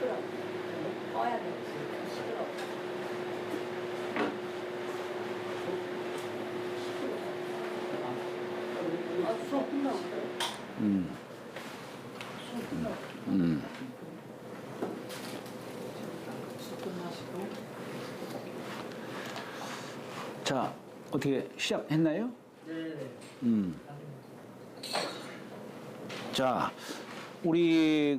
시끄러워. 꺼야 돼. 시끄러워. 수업 끝나고. 수업 끝나고. 수업 끝나시고. 자, 어떻게 시작했나요? 네. 자, 우리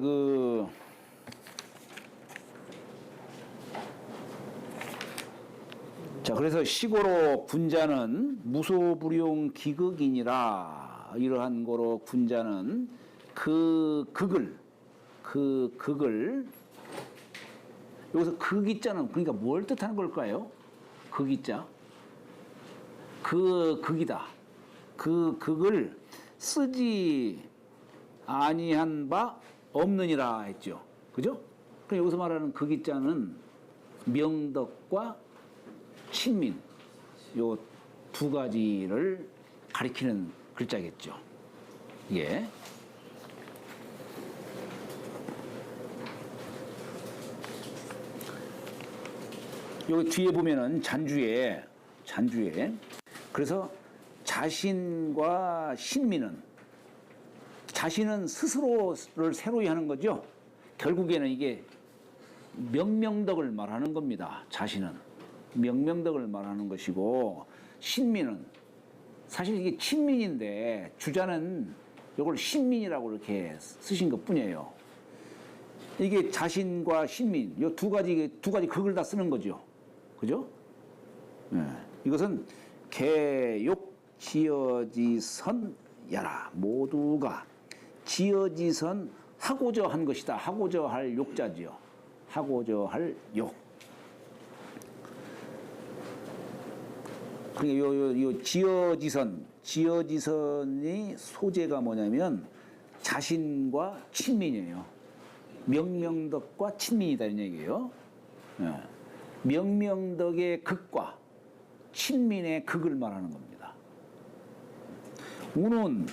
자, 그래서 시고로 군자는 무소불용 기극이니라. 이러한 거로 군자는 그 극을 여기서 극이자는 그러니까 뭘 뜻하는 걸까요? 극이자. 그 극이다. 그 극을 쓰지 아니한 바 없느니라 했죠. 그죠? 그럼 여기서 말하는 극이자는 명덕과 친민 요 두 가지를 가리키는 글자겠죠. 예. 여기 뒤에 보면은 잔주에 그래서 자신과 신민은 자신은 스스로를 새로이 하는 거죠. 결국에는 이게 명명덕을 말하는 겁니다. 자신은 명명덕을 말하는 것이고 신민은 사실 이게 친민인데 주자는 이걸 신민이라고 이렇게 쓰신 것 뿐이에요. 이게 자신과 신민 이 두 가지 극을 다 쓰는 거죠. 그죠? 네. 이것은 개욕 지어지선 야라 모두가 지어지선 하고자 한 것이다. 하고자 할 욕자지요. 하고자 할 욕. 그러니까 요 지어지선이 소재가 뭐냐면 자신과 친민이에요. 명명덕과 친민이다 이런 얘기예요. 네. 명명덕의 극과 친민의 극을 말하는 겁니다. 우는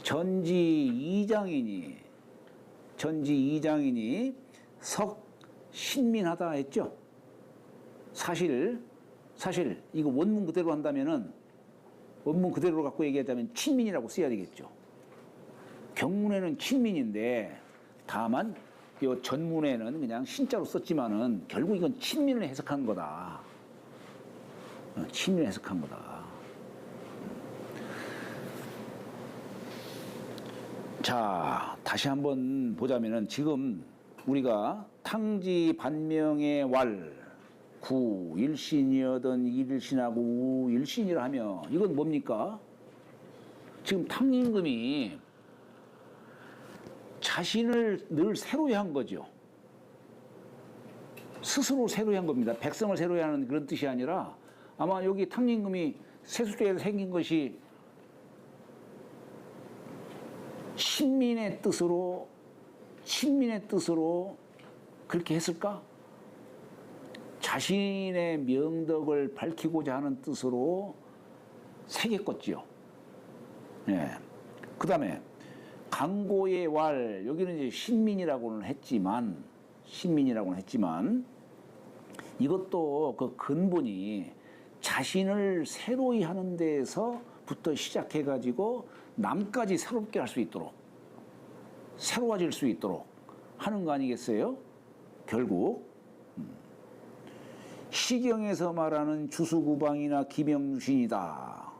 전지 이장이니 석 신민하다 했죠. 사실 이거 원문 그대로 한다면은 원문 그대로 갖고 얘기하자면 친민이라고 써야 되겠죠. 경문에는 친민인데 다만 요 전문에는 그냥 신자로 썼지만은 결국 이건 친민을 해석한 거다. 친민을 해석한 거다. 자, 다시 한번 보자면은 지금 우리가 탕지 반명의 왈 구 일신이어든 일신하고 우 일신이라 하면 이건 뭡니까? 지금 탕임금이 자신을 늘 새로이 한 거죠. 스스로 새로이 한 겁니다. 백성을 새로이 하는 그런 뜻이 아니라 아마 여기 탕림금이 세수대에서 생긴 것이 친민의 뜻으로 그렇게 했을까? 자신의 명덕을 밝히고자 하는 뜻으로 새겼겠지요. 예. 그 다음에 강고의 왈 여기는 이제 신민이라고는 했지만 이것도 그 근본이 자신을 새로이 하는 데에서부터 시작해 가지고 남까지 새롭게 할 수 있도록 새로워질 수 있도록 하는 거 아니겠어요? 결국 시경에서 말하는 주수구방이나 기명신이다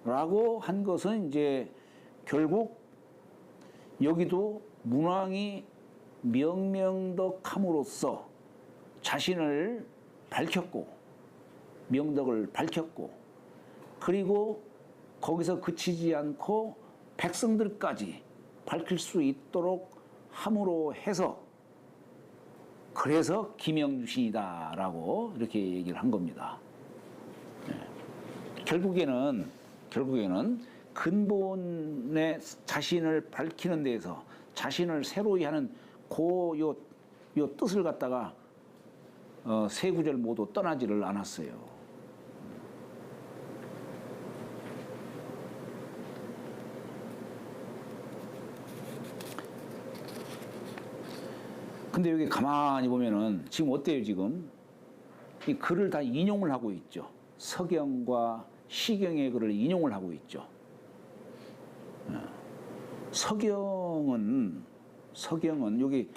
라고 한 것은 이제 결국 여기도 문왕이 명명덕함으로써 자신을 밝혔고 명덕을 밝혔고 그리고 거기서 그치지 않고 백성들까지 밝힐 수 있도록 함으로 해서 그래서 기명유신이다라고 이렇게 얘기를 한 겁니다. 네. 결국에는 근본의 자신을 밝히는 데에서 자신을 새로이 하는 요 뜻을 갖다가 세 구절 모두 떠나지를 않았어요. 근데 여기 가만히 보면은 지금 어때요, 지금? 이 글을 다 인용을 하고 있죠. 서경과 시경의 글을 인용을 하고 있죠. 서경은 여기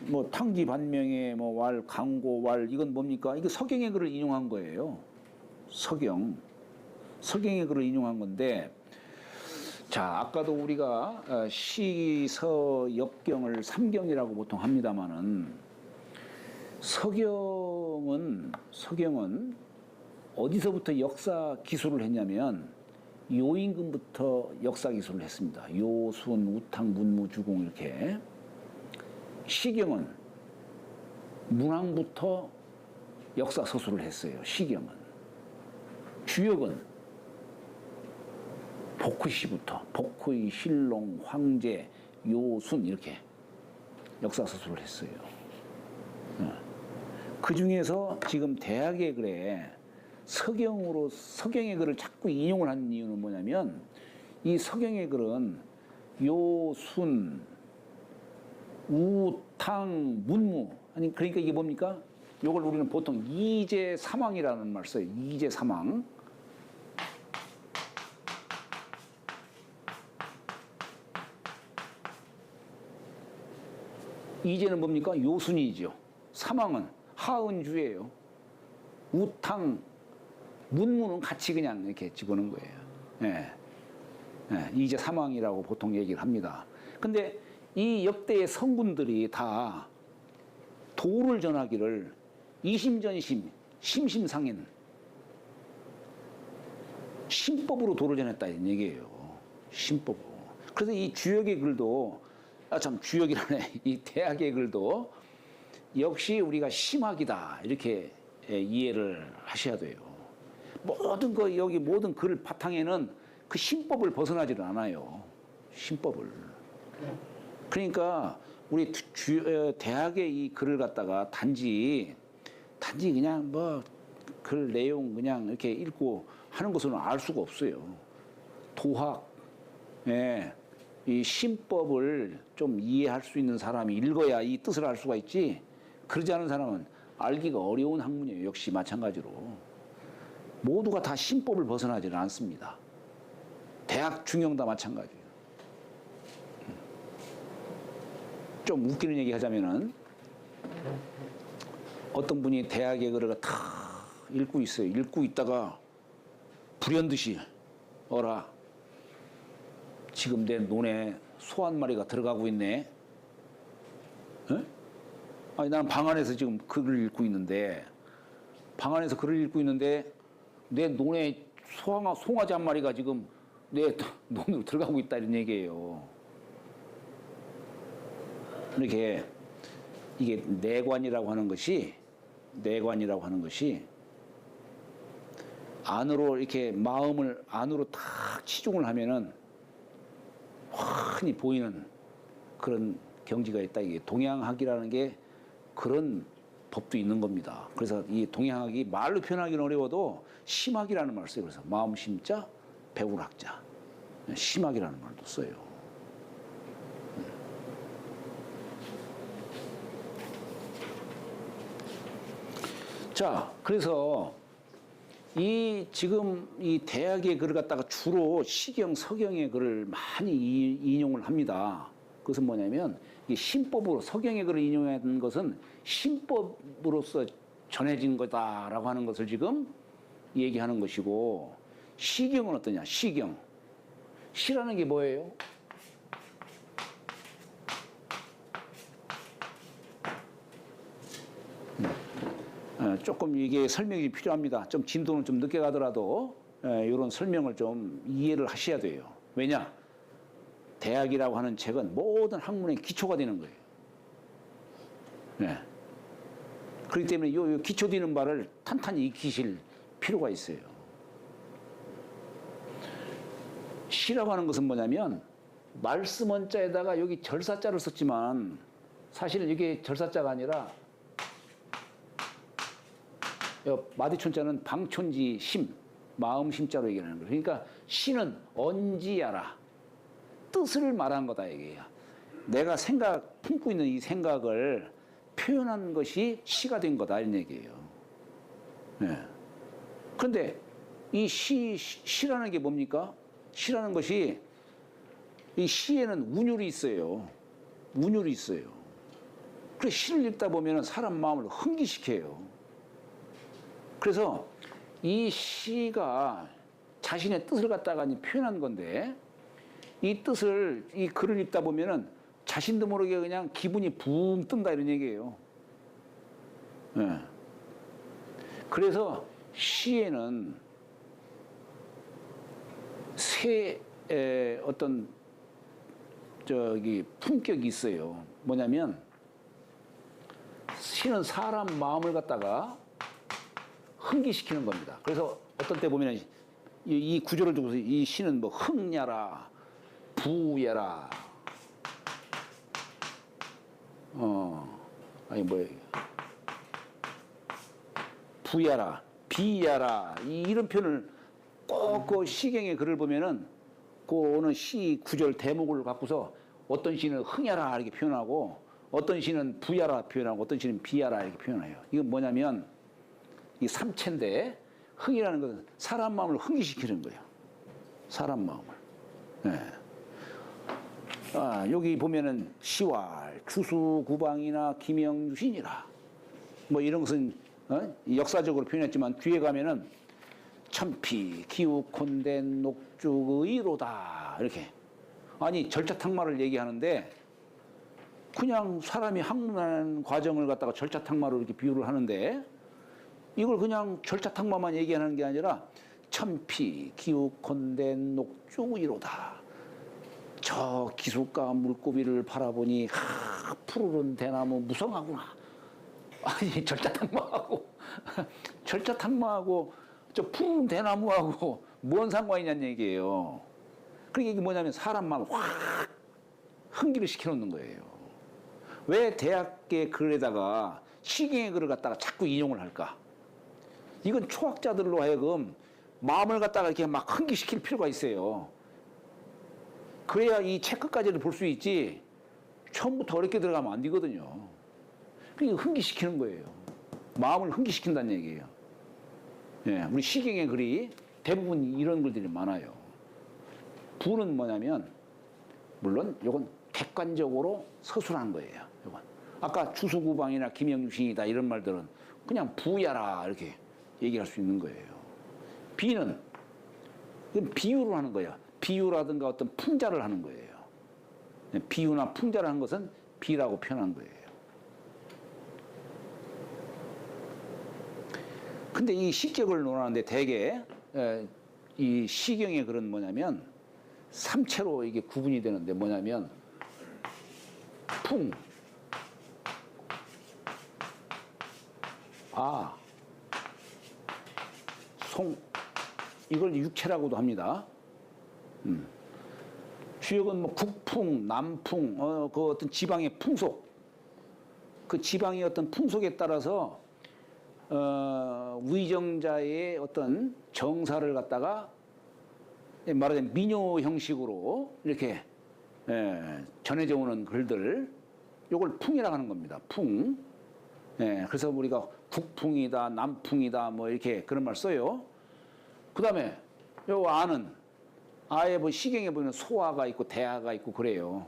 뭐 탕지 반명의 뭐 왈 강고 왈 이건 뭡니까? 이거 서경의 글을 인용한 거예요. 서경의 글을 인용한 건데, 자, 아까도 우리가 시서 역경을 삼경이라고 보통 합니다마는 서경은 어디서부터 역사 기술을 했냐면 요임금부터 역사 기술을 했습니다. 요순, 우탕, 문무, 주공 이렇게. 시경은 문왕부터 역사 서술을 했어요. 시경은. 주역은 복후시부터 복후의 신롱, 황제, 요순 이렇게 역사 서술을 했어요. 그 중에서 지금 대학의 글에 서경의 글을 자꾸 인용을 하는 이유는 뭐냐면 이 서경의 글은 요순, 우탕, 문무 아니 그러니까 이게 뭡니까? 이걸 우리는 보통 이제사망이라는 말 써요. 이제사망. 이제는 뭡니까? 요순이죠. 사망은 하은주예요. 우탕, 문무는 같이 그냥 이렇게 집어넣은 거예요. 예. 예, 이제사망이라고 보통 얘기를 합니다. 근데 이 역대의 성군들이 다 도를 전하기를 이심전심, 심심상인, 신법으로 도를 전했다 이런 얘기예요. 신법으로. 그래서 이 주역의 글도 주역이라네. 이 대학의 글도 역시 우리가 심학이다 이렇게 이해를 하셔야 돼요. 여기 모든 글 바탕에는 그 신법을 벗어나지를 않아요. 신법을. 그러니까 우리 대학의 이 글을 갖다가 단지 그냥 뭐 글 내용 그냥 이렇게 읽고 하는 것으로는 알 수가 없어요. 도학, 이 신법을 좀 이해할 수 있는 사람이 읽어야 이 뜻을 알 수가 있지. 그러지 않은 사람은 알기가 어려운 학문이에요. 역시 마찬가지로. 모두가 다 신법을 벗어나지는 않습니다. 대학 중용 다 마찬가지예요. 좀 웃기는 얘기 하자면은 어떤 분이 대학의 글을 다 읽고 있어요. 읽고 있다가 불현듯이 어라 지금 내 논에 소 한 마리가 들어가고 있네. 에? 아니 나는 방 안에서 지금 글을 읽고 있는데 내 논에 송아지 한 마리가 지금 내 논으로 들어가고 있다 이런 얘기예요. 이렇게 이게 내관이라고 하는 것이 안으로 이렇게 마음을 안으로 탁 치중을 하면은 환히 보이는 그런 경지가 있다. 이게 동양학이라는 게 그런 법도 있는 겁니다. 그래서 이 동양학이 말로 표현하기는 어려워도 심학이라는 말을 써요. 그래서 마음 심자, 배울 학자. 심학이라는 말도 써요. 자, 그래서 지금 이 대학의 글을 갖다가 주로 시경, 서경의 글을 많이 인용을 합니다. 그것은 뭐냐면 이 신법으로 서경의 글을 인용한 것은 신법으로서 전해진 거다라고 하는 것을 지금 얘기하는 것이고, 시경은 어떠냐? 시경. 시라는 게 뭐예요? 조금 이게 설명이 필요합니다. 좀 진도는 좀 늦게 가더라도 이런 설명을 좀 이해를 하셔야 돼요. 왜냐? 대학이라고 하는 책은 모든 학문의 기초가 되는 거예요. 네. 그렇기 때문에 요 기초 되는 바를 탄탄히 익히실 필요가 있어요. 시라고 하는 것은 뭐냐면 말씀 원자에다가 여기 절사자를 썼지만 사실은 이게 절사자가 아니라 마디촌자는 방촌지 심, 마음 심자로 얘기하는 거예요. 그러니까 시는 언지야라. 뜻을 말한 거다 이게야. 내가 품고 있는 이 생각을 표현한 것이 시가 된 거다 이런 얘기예요. 예. 그런데 이 시라는 게 뭡니까? 시라는 것이 이 시에는 운율이 있어요. 운율이 있어요. 그래서 시를 읽다 보면 사람 마음을 흥기시켜요. 그래서 이 시가 자신의 뜻을 갖다가 표현한 건데 이 뜻을 이 글을 읽다 보면은 자신도 모르게 그냥 기분이 붕 뜬다 이런 얘기예요. 예. 그래서 시에는 세 어떤 품격이 있어요. 뭐냐면 시는 사람 마음을 갖다가 흥기시키는 겁니다. 그래서 어떤 때 보면 이 구조를 두고서 이 시는 뭐 흥야라, 부야라, 아니 뭐예요? 부야라, 비야라 이런 표현을 꼭 그 시경의 글을 보면은 그 어느 시 구절 대목을 갖고서 어떤 시는 흥야라 이렇게 표현하고 어떤 시는 부야라 표현하고 어떤 시는 비야라 이렇게 표현해요. 이건 뭐냐면 이 삼체인데 흥이라는 것은 사람 마음을 흥기시키는 거예요. 사람 마음을. 네. 여기 보면은 시왈, 주수구방이나 김영주신이라 뭐 이런 것은 역사적으로 표현했지만 뒤에 가면은 천피, 기우콘대, 녹죽의로다 이렇게 아니 절차탕마를 얘기하는데 그냥 사람이 학문하는 과정을 갖다가 절차탕마로 이렇게 비유를 하는데 이걸 그냥 절차탕마만 얘기하는 게 아니라 천피, 기우콘대, 녹죽의로다 저 기슭과 물고비를 바라보니 푸르른 대나무 무성하구나. 아니 절차탕마하고 저 푸른 대나무하고 뭔 상관이냐는 얘기예요. 그러니까 이게 뭐냐면 사람 마음을 확 흥기를 시켜놓는 거예요. 왜 대학의 글에다가 시경의 글을 갖다가 자꾸 인용을 할까? 이건 초학자들로 하여금 마음을 갖다가 이렇게 막 흥기시킬 필요가 있어요. 그래야 이 책 끝까지를 볼 수 있지 처음부터 어렵게 들어가면 안 되거든요. 그러니까 흥기시키는 거예요. 마음을 흥기시킨다는 얘기예요. 예, 우리 시경의 글이 대부분 이런 글들이 많아요. 부는 뭐냐면 물론 이건 객관적으로 서술한 거예요. 이건 아까 주수구방이나 김영주신이다 이런 말들은 그냥 부야라 이렇게 얘기할 수 있는 거예요. 비는 이건 비유를 하는 거예요. 비유라든가 어떤 풍자를 하는 거예요. 비유나 풍자를 하는 것은 비라고 표현한 거예요. 근데 이 시격을 논하는데 대개 이 시경의 글은 뭐냐면 삼체로 이게 구분이 되는데 뭐냐면 풍, 아, 송 이걸 육체라고도 합니다. 주역은 뭐 북풍, 남풍, 그 어떤 지방의 풍속, 그 지방의 어떤 풍속에 따라서 위정자의 어떤 정사를 갖다가 말하자면 민요 형식으로 이렇게 전해져 오는 글들, 요걸 풍이라고 하는 겁니다. 풍. 그래서 우리가 북풍이다, 남풍이다, 뭐 이렇게 그런 말 써요. 그 다음에 요 아는 아예 뭐 시경에 보면 소아가 있고 대아가 있고 그래요.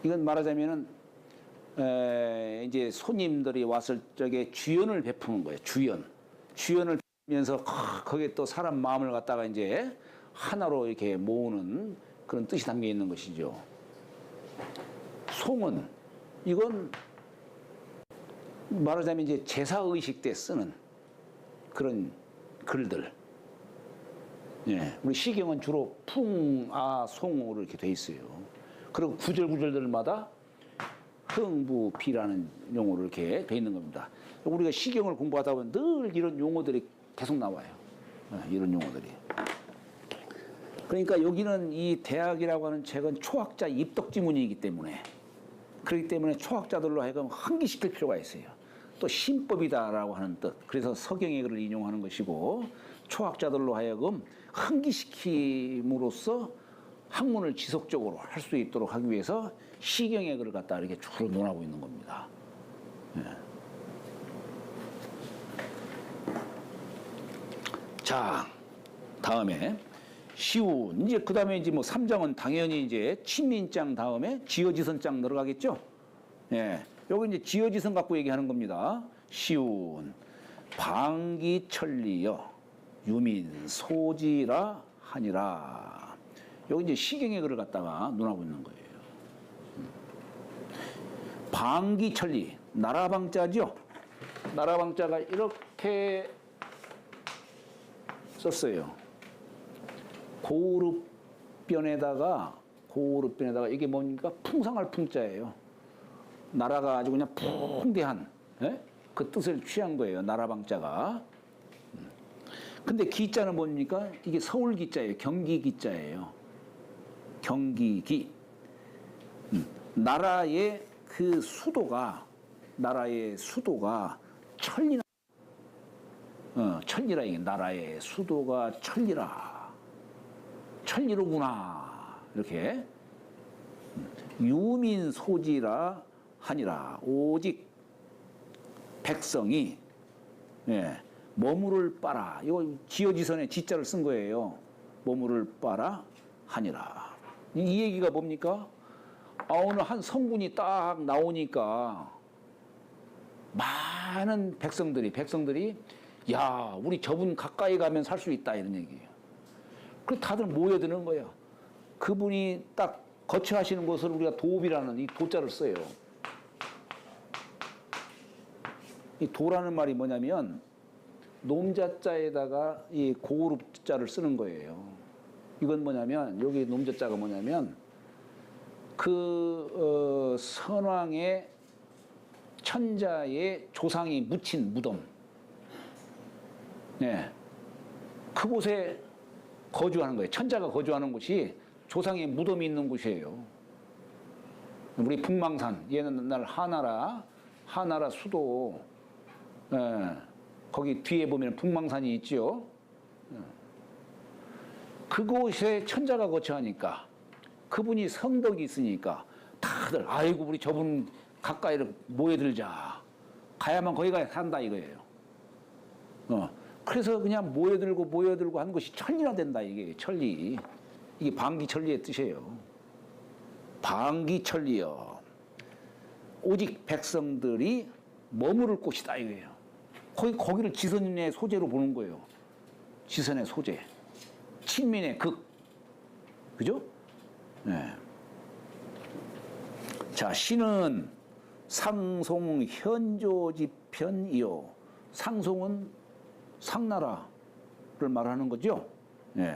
이건 말하자면은 이제 손님들이 왔을 적에 주연을 베푸는 거예요. 주연을 베푸면서 거기에 또 사람 마음을 갖다가 이제 하나로 이렇게 모으는 그런 뜻이 담겨 있는 것이죠. 송은 이건 말하자면 이제 제사 의식 때 쓰는 그런 글들. 우리 시경은 주로 풍, 아, 송으로 이렇게 돼 있어요. 그리고 구절구절들마다 흥부, 비라는 용어로 이렇게 돼 있는 겁니다. 우리가 시경을 공부하다 보면 늘 이런 용어들이 계속 나와요. 이런 용어들이. 그러니까 여기는 이 대학이라고 하는 책은 초학자 입덕지문이기 때문에 그렇기 때문에 초학자들로 하여금 흥기시킬 필요가 있어요. 또 신법이다라고 하는 뜻. 그래서 서경의 글을 인용하는 것이고 초학자들로 하여금 흥기시킴으로써 학문을 지속적으로 할 수 있도록 하기 위해서 시경의 글을 갖다 이렇게 주로 논하고 있는 겁니다. 예. 자, 다음에 시운. 이제 그 다음에 이제 뭐 3장은 당연히 이제 친민장 다음에 지어지선장 들어가겠죠? 예. 여기 이제 지어지선 갖고 얘기하는 겁니다. 시운. 방기천리여 유민 소지라 하니라. 여기 이제 시경의 글을 갖다가 논하고 있는 거예요. 방기천리. 나라방자죠? 나라방자가 이렇게 썼어요. 고르변에다가 이게 뭡니까? 풍성할 풍자예요. 나라가 아주 그냥 풍대한, 예? 그 뜻을 취한 거예요. 나라방자가. 근데 기자는 뭡니까? 이게 서울 기자예요. 경기 기자예요. 경기기. 나라의 그 수도가 천리라. 천리라. 이게 나라의 수도가 천리로구나. 이렇게. 유민소지라 하니라. 오직 백성이, 예, 머무를 바라. 이거 지어지선에 지자를 쓴 거예요. 머무를 바라 하니라. 이 얘기가 뭡니까? 오늘 한 성군이 딱 나오니까 많은 백성들이 야, 우리 저분 가까이 가면 살 수 있다 이런 얘기예요. 그래서 다들 모여드는 거예요. 그분이 딱 거처하시는 곳을 우리가 도읍이라는 이 도자를 써요. 이 도라는 말이 뭐냐면 놈자자에다가 이 고르자를 쓰는 거예요. 이건 뭐냐면 여기 놈자자가 뭐냐면 선왕의 천자의 조상이 묻힌 무덤. 네. 그곳에 거주하는 거예요. 천자가 거주하는 곳이 조상의 무덤이 있는 곳이에요. 우리 북망산, 옛날 하나라 수도, 거기 뒤에 보면 북망산이 있죠. 그곳에 천자가 거처하니까 그분이 성덕이 있으니까 다들 아이고 우리 저분 가까이 모여들자. 가야만 거기가 산다 이거예요. 그래서 그냥 모여들고 하는 것이 천리라 된다 이게 천리. 이게 방기천리의 뜻이에요. 방기천리여. 오직 백성들이 머무를 곳이다 이거예요. 거기를 지선의 소재로 보는 거예요. 지선의 소재. 친민의 극. 그죠? 네. 자, 시는 상송 현조지편이요. 상송은 상나라를 말하는 거죠. 네.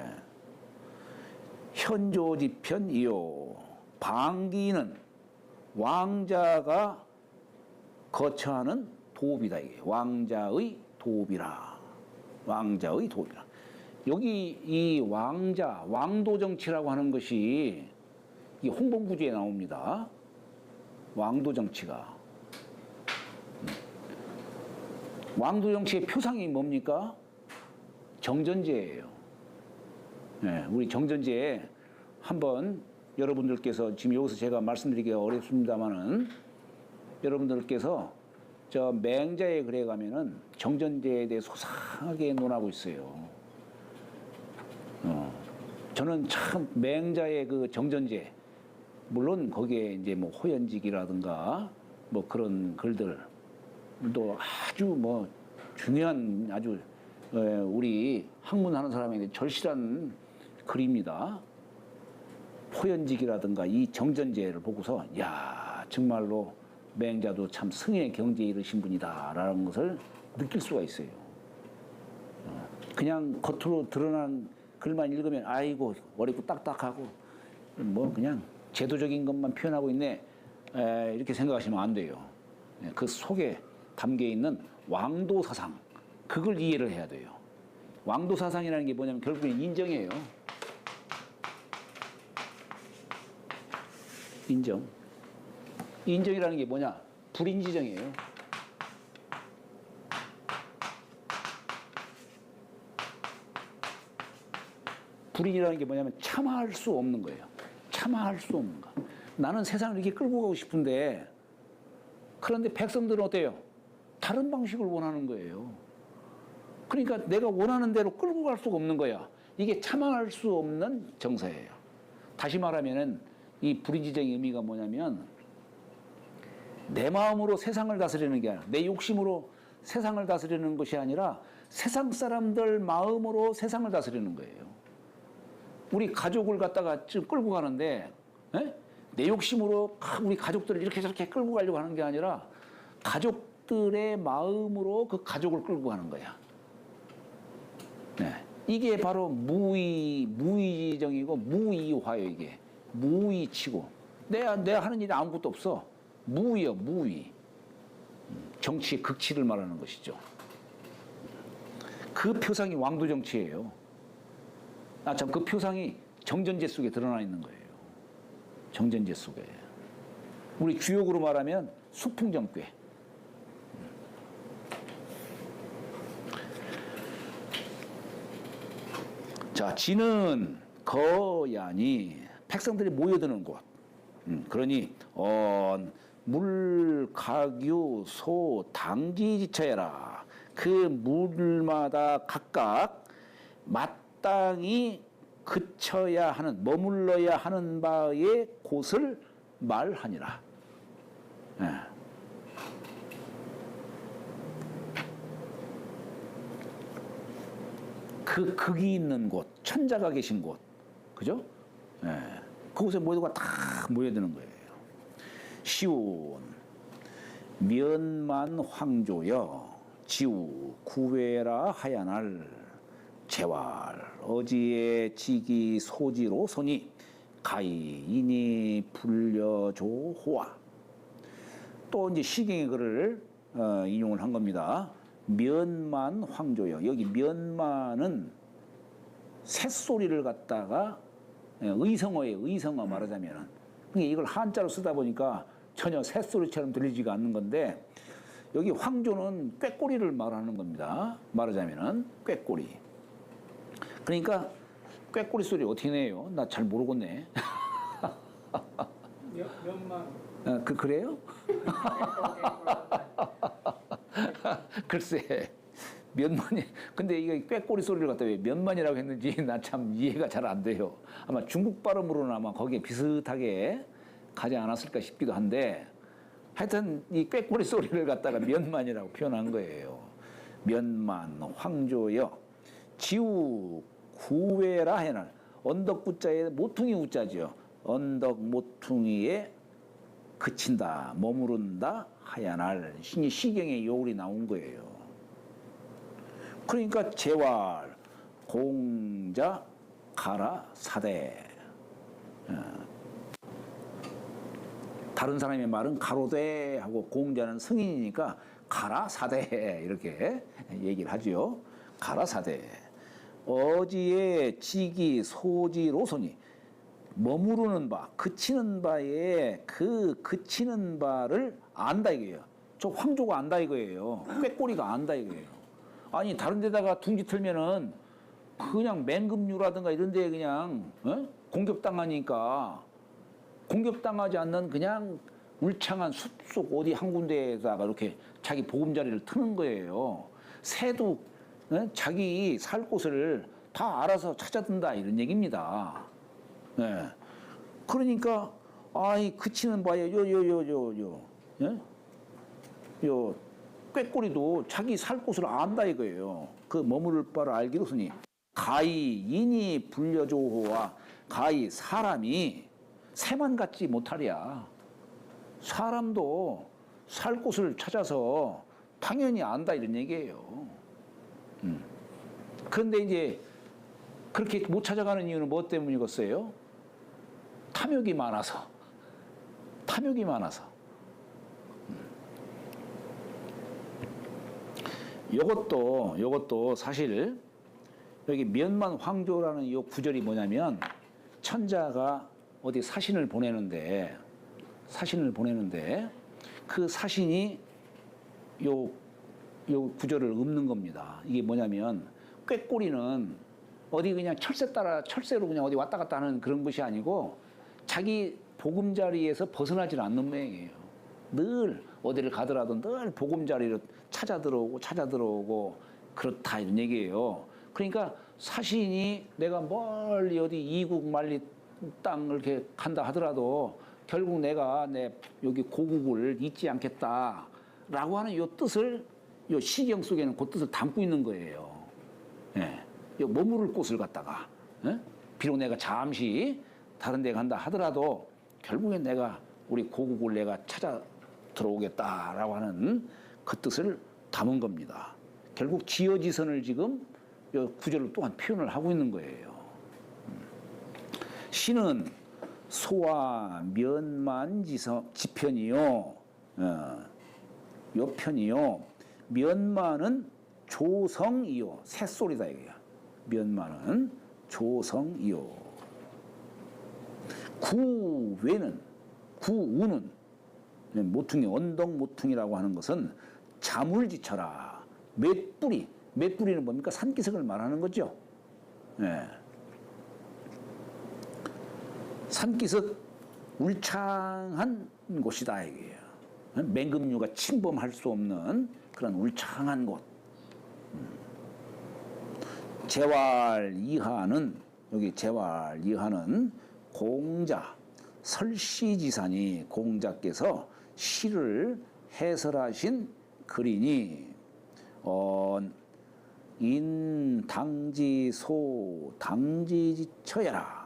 현조지편이요. 방기는 왕자가 거처하는 도읍이다. 이게 왕자의 도읍이라. 왕자의 도읍이라. 여기 이 왕도 정치라고 하는 것이 이 홍범구주에 나옵니다. 왕도 정치가. 왕도 정치의 표상이 뭡니까? 정전제예요. 네, 우리 정전제에 한번 여러분들께서 지금 여기서 제가 말씀드리기가 어렵습니다만은 여러분들께서 저 맹자의 글에 가면은 정전제에 대해 소상하게 논하고 있어요. 저는 참 맹자의 그 정전제, 물론 거기에 이제 뭐 호연직이라든가 뭐 그런 글들도 아주 뭐 중요한 아주 우리 학문하는 사람에게 절실한 글입니다. 호연직이라든가 이 정전제를 보고서 야 정말로 맹자도 참 승인의 경지에 이르신 분이다라는 것을 느낄 수가 있어요. 그냥 겉으로 드러난 글만 읽으면 아이고 어렵고 딱딱하고 뭐 그냥 제도적인 것만 표현하고 있네 이렇게 생각하시면 안 돼요. 그 속에 담겨 있는 왕도 사상 그걸 이해를 해야 돼요. 왕도 사상이라는 게 뭐냐면 결국엔 인정이에요. 인정이라는 게 뭐냐? 불인지정이에요. 불인이라는 게 뭐냐면 참아할 수 없는 거예요. 참아할 수 없는 거. 나는 세상을 이렇게 끌고 가고 싶은데 그런데 백성들은 어때요? 다른 방식을 원하는 거예요. 그러니까 내가 원하는 대로 끌고 갈 수가 없는 거야. 이게 참아할 수 없는 정서예요. 다시 말하면은 이 불인지정의 의미가 뭐냐면 내 마음으로 세상을 다스리는 게 아니라 내 욕심으로 세상을 다스리는 것이 아니라 세상 사람들 마음으로 세상을 다스리는 거예요. 우리 가족을 갖다가 지금 끌고 가는데 내 욕심으로 우리 가족들을 이렇게 저렇게 끌고 가려고 하는 게 아니라 가족들의 마음으로 그 가족을 끌고 가는 거야. 네. 이게 바로 무의지정이고 무의화예요. 이게 무의치고 내가 하는 일이 아무것도 없어. 무의요, 무의. 정치의 극치를 말하는 것이죠. 그 표상이 왕도 정치예요. 참, 그 표상이 정전제 속에 드러나 있는 거예요. 정전제 속에. 우리 주역으로 말하면 수풍정괴. 자, 지는 거야니 백성들이 모여드는 곳. 그러니 물, 가규, 소, 당지지처해라. 그 물마다 각각 마땅히 그쳐야 하는, 머물러야 하는 바의 곳을 말하니라. 예. 그 극이 있는 곳, 천자가 계신 곳, 그죠? 예. 그곳에 모두가 다 모여드는 거예요. 시운 면만 황조여 지우 구외라 하야날 재활 어지의 지기 소지로 소니 가이인이 불려조 호와. 또 이제 시경의 글을 인용을 한 겁니다. 면만 황조여. 여기 면만은 새소리를 갖다가 의성어예요. 의성어 말하자면은. 그러니까 이걸 한자로 쓰다 보니까 전혀 새소리처럼 들리지가 않는 건데 여기 황조는 꾀꼬리를 말하는 겁니다. 말하자면은 꾀꼬리. 그러니까 꾀꼬리 소리 어떻게 내요? 나 잘 모르겠네. 몇만. 그래요? 글쎄. 면만이 근데 이게 꾀꼬리 소리를 갖다 왜 면만이라고 했는지 나 참 이해가 잘 안 돼요. 아마 중국 발음으로는 아마 거기에 비슷하게 가지 않았을까 싶기도 한데 하여튼 이 꾀꼬리 소리를 갖다가 면만이라고 표현한 거예요. 면만 황조여 지우 구외라 해날. 언덕 구자에 모퉁이 우자죠. 언덕 모퉁이에 그친다 머무른다 하야날. 시경의 요울이 나온 거예요. 그러니까 재활, 공자, 가라, 사대. 다른 사람의 말은 가로대 하고 공자는 승인이니까 가라, 사대 이렇게 얘기를 하죠. 가라, 사대. 어지의 지기, 소지, 로손이 머무르는 바, 그치는 바에 그 그치는 바를 안다 이거예요. 저 황조가 안다 이거예요. 꾀꼬리가 안다 이거예요. 아니 다른 데다가 둥지 틀면은 그냥 맹금류라든가 이런 데에 그냥 공격당하니까 공격당하지 않는 그냥 울창한 숲속 어디 한 군데에다가 이렇게 자기 보금자리를 트는 거예요. 새도 자기 살 곳을 다 알아서 찾아든다 이런 얘기입니다. 네. 그러니까 아이 그치는 바에 요 꾀꼬리도 자기 살 곳을 안다 이거예요. 그 머무를 바를 알기로서니 가히 인이 불려조호와 가히 사람이 새만 갖지 못하랴. 사람도 살 곳을 찾아서 당연히 안다 이런 얘기예요. 그런데 이제 그렇게 못 찾아가는 이유는 뭐 때문이겠어요? 탐욕이 많아서. 탐욕이 많아서. 요것도 사실 여기 면만 황조라는 이 구절이 뭐냐면 천자가 어디 사신을 보내는데 그 사신이 요 구절을 읊는 겁니다. 이게 뭐냐면 꾀꼬리는 어디 그냥 철새로 그냥 어디 왔다 갔다 하는 그런 것이 아니고 자기 보금자리에서 벗어나질 않는 모양이에요. 늘 어디를 가더라도 늘 보금자리로 찾아 들어오고 그렇다 이런 얘기예요. 그러니까 사신이 내가 멀리 어디 이국 만리 땅을 이렇게 간다 하더라도 결국 내가 내 여기 고국을 잊지 않겠다라고 하는 요 뜻을 요 시경 속에는 그 뜻을 담고 있는 거예요. 예. 요 머무를 곳을 갖다가 예? 비록 내가 잠시 다른 데 간다 하더라도 결국엔 내가 우리 고국을 내가 찾아 들어오겠다라고 하는 그 뜻을 담은 겁니다. 결국 지어지선을 지금 요 구절을 또한 표현을 하고 있는 거예요. 시는 소와 면만 지편이요. 요 편이요. 면만은 조성이요. 새소리다 이거야. 면만은 조성이요. 구우는 모퉁이 언덕 모퉁이라고 하는 것은 자물지쳐라. 맷뿌리는 뭡니까? 산기슭을 말하는 거죠. 네. 산기슭 울창한 곳이다 이게요. 맹금류가 침범할 수 없는 그런 울창한 곳. 재활 이하는 여기 재활 이하는 공자 설시지산이 공자께서 시를 해설하신 글이니 인당지소 당지지쳐야라.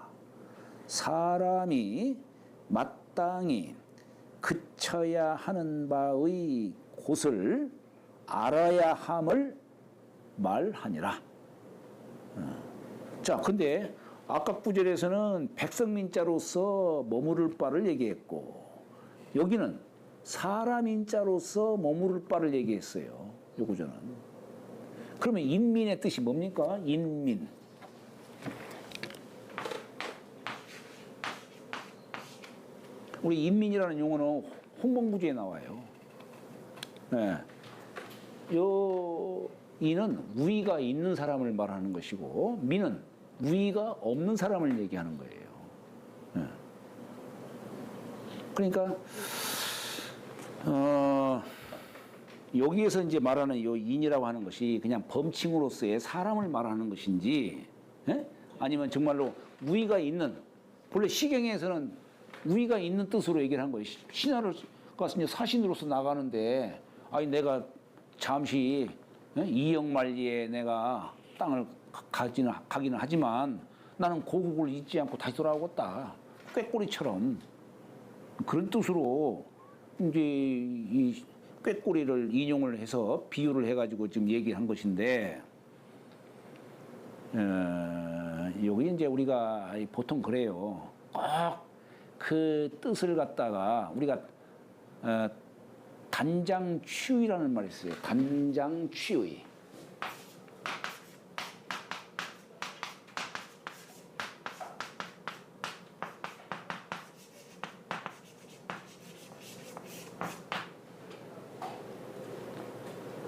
사람이 마땅히 그쳐야 하는 바의 곳을 알아야 함을 말하니라. 자, 근데 아까 구절에서는 백성민자로서 머무를 바를 얘기했고 여기는 사람인자로서 머무를 바를 얘기했어요. 요 구절은. 그러면 인민의 뜻이 뭡니까? 인민. 우리 인민이라는 용어는 홍범구주에 나와요. 네. 요 인은 우위가 있는 사람을 말하는 것이고 민은 우위가 없는 사람을 얘기하는 거예요. 네. 그러니까 여기에서 이제 말하는 요 인이라고 하는 것이 그냥 범칭으로서의 사람을 말하는 것인지, 예? 아니면 정말로 우위가 있는, 본래 시경에서는 우위가 있는 뜻으로 얘기를 한 거예요. 신하를 가서 이제 사신으로서 나가는데, 아니 내가 잠시 이영만리에 내가 땅을 가기는 하지만 나는 고국을 잊지 않고 다시 돌아오겠다. 꾀꼬리처럼 그런 뜻으로 이제 이 꾀꼬리를 인용을 해서 비유를 해가지고 지금 얘기를 한 것인데, 여기 이제 우리가 보통 그래요. 꼭 그 뜻을 갖다가 우리가 단장취의라는 말이 있어요. 단장취의.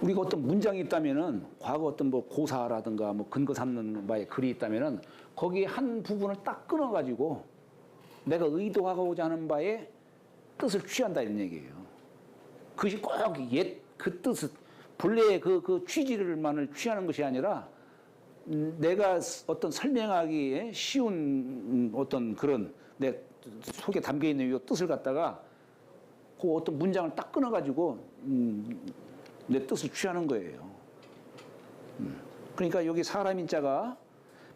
우리가 어떤 문장이 있다면은 과거 어떤 뭐 고사라든가 뭐 근거 삼는 바에 글이 있다면은 거기에 한 부분을 딱 끊어가지고 내가 의도하고자 하는 바에 뜻을 취한다 이런 얘기예요. 그것이 꼭 옛 그 뜻을 본래의 그 취지를만을 취하는 것이 아니라 내가 어떤 설명하기에 쉬운 어떤 그런 내 속에 담겨 있는 이 뜻을 갖다가 그 어떤 문장을 딱 끊어가지고 내 뜻을 취하는 거예요. 그러니까 여기 사람인자가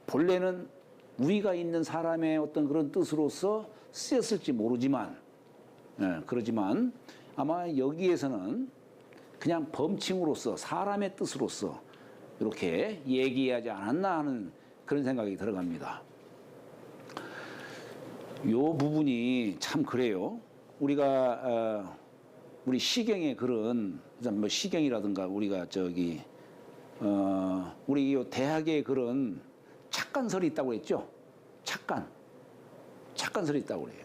본래는 우위가 있는 사람의 어떤 그런 뜻으로서 쓰였을지 모르지만, 그러지만 아마 여기에서는 그냥 범칭으로서 사람의 뜻으로서 이렇게 얘기하지 않았나 하는 그런 생각이 들어갑니다. 요 부분이 참 그래요. 우리가 우리 시경의 글은 뭐 시경이라든가 우리가 저기 우리 요 대학의 글은 착간설이 있다고 했죠. 착간설이 있다고 그래요.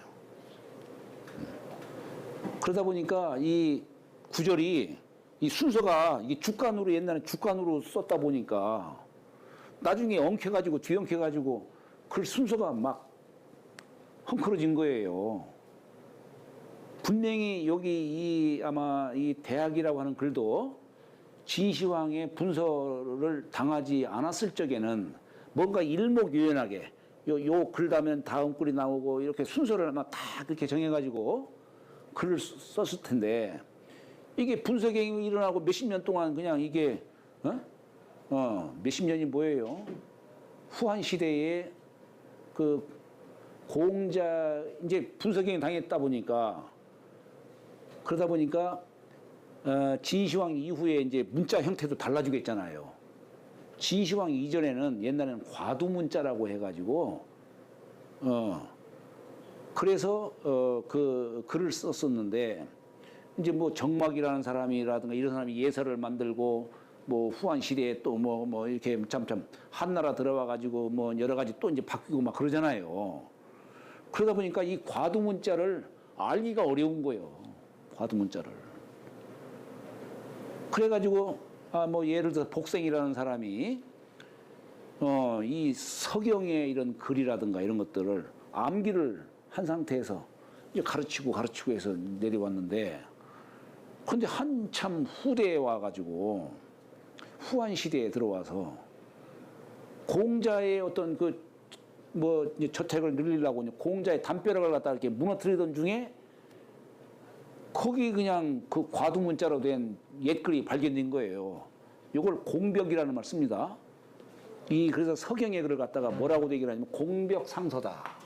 그러다 보니까 이 구절이 이 순서가 이게 주간으로 옛날에 주간으로 썼다 보니까 나중에 엉켜가지고 뒤엉켜가지고 글 순서가 막 헝클어진 거예요. 분명히 여기 아마 이 대학이라고 하는 글도 진시황의 분서를 당하지 않았을 적에는 뭔가 일목요연하게 요 글 다면 다음 글이 나오고 이렇게 순서를 아마 다 그렇게 정해가지고 글을 썼을 텐데 이게 분서경이 일어나고 몇십 년 동안 그냥 이게 몇십 년이 뭐예요? 후한 시대에 그 공자 이제 분서경이 당했다 보니까 그러다 보니까 진시황 이후에 이제 문자 형태도 달라지겠잖아요. 진시황 이전에는 옛날에는 과두문자라고 해가지고 그래서 그 글을 썼었는데 이제 뭐 정막이라는 사람이라든가 이런 사람이 예서를 만들고 뭐 후한 시대에 또 뭐 이렇게 참 한나라 들어와 가지고 뭐 여러 가지 또 이제 바뀌고 막 그러잖아요. 그러다 보니까 이 과두문자를 알기가 어려운 거예요. 과두문자를. 그래가지고 뭐 예를 들어 복생이라는 사람이 이 서경의 이런 글이라든가 이런 것들을 암기를 한 상태에서 이제 가르치고 해서 내려왔는데 근데 한참 후대에 와가지고 후한 시대에 들어와서 공자의 어떤 그 뭐 저택을 늘리려고 공자의 담벼락을 갖다 이렇게 무너뜨리던 중에 거기 그냥 그 과두문자로 된 옛글이 발견된 거예요. 이걸 공벽이라는 말 씁니다. 그래서 서경의 글을 갖다가 뭐라고 되기를 하냐면 공벽상서다.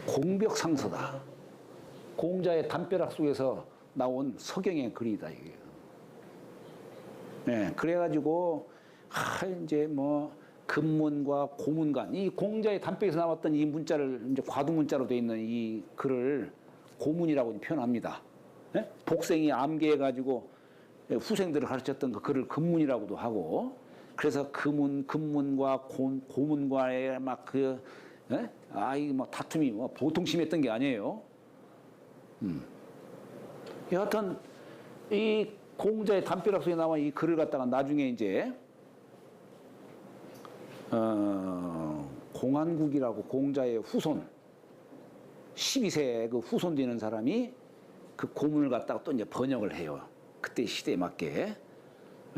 공벽상서다. 공자의 담벼락 속에서 나온 서경의 글이다 이게. 네, 그래가지고 이제 뭐 금문과 고문간 이 공자의 담벼락에서 나왔던 이 문자를 이제 과두문자로 되어 있는 이 글을 고문이라고 표현합니다. 네? 복생이 암기해가지고 후생들을 가르쳤던 그 글을 금문이라고도 하고 그래서 금문과 고문과의 막그 이 뭐 다툼이 뭐 보통 심했던 게 아니에요. 여하튼 이 공자의 담벼락 속에 나와 이 글을 갖다가 나중에 이제 공한국이라고 공자의 후손 12세 그 후손 되는 사람이 그 고문을 갖다가 또 이제 번역을 해요. 그때 시대에 맞게.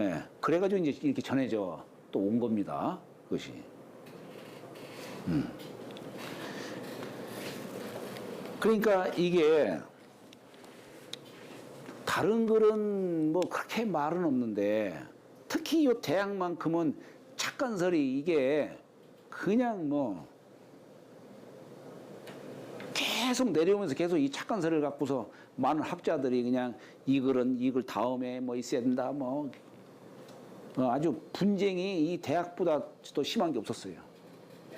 예. 그래가지고 이제 이렇게 전해져 또 온 겁니다. 그것이. 그러니까 이게 다른 글은 뭐 그렇게 말은 없는데 특히 이 대학만큼은 착간설이 이게 그냥 뭐 계속 내려오면서 계속 이 착간설을 갖고서 많은 학자들이 그냥 이 글 다음에 뭐 있어야 된다 뭐 아주 분쟁이 이 대학보다 더 심한 게 없었어요.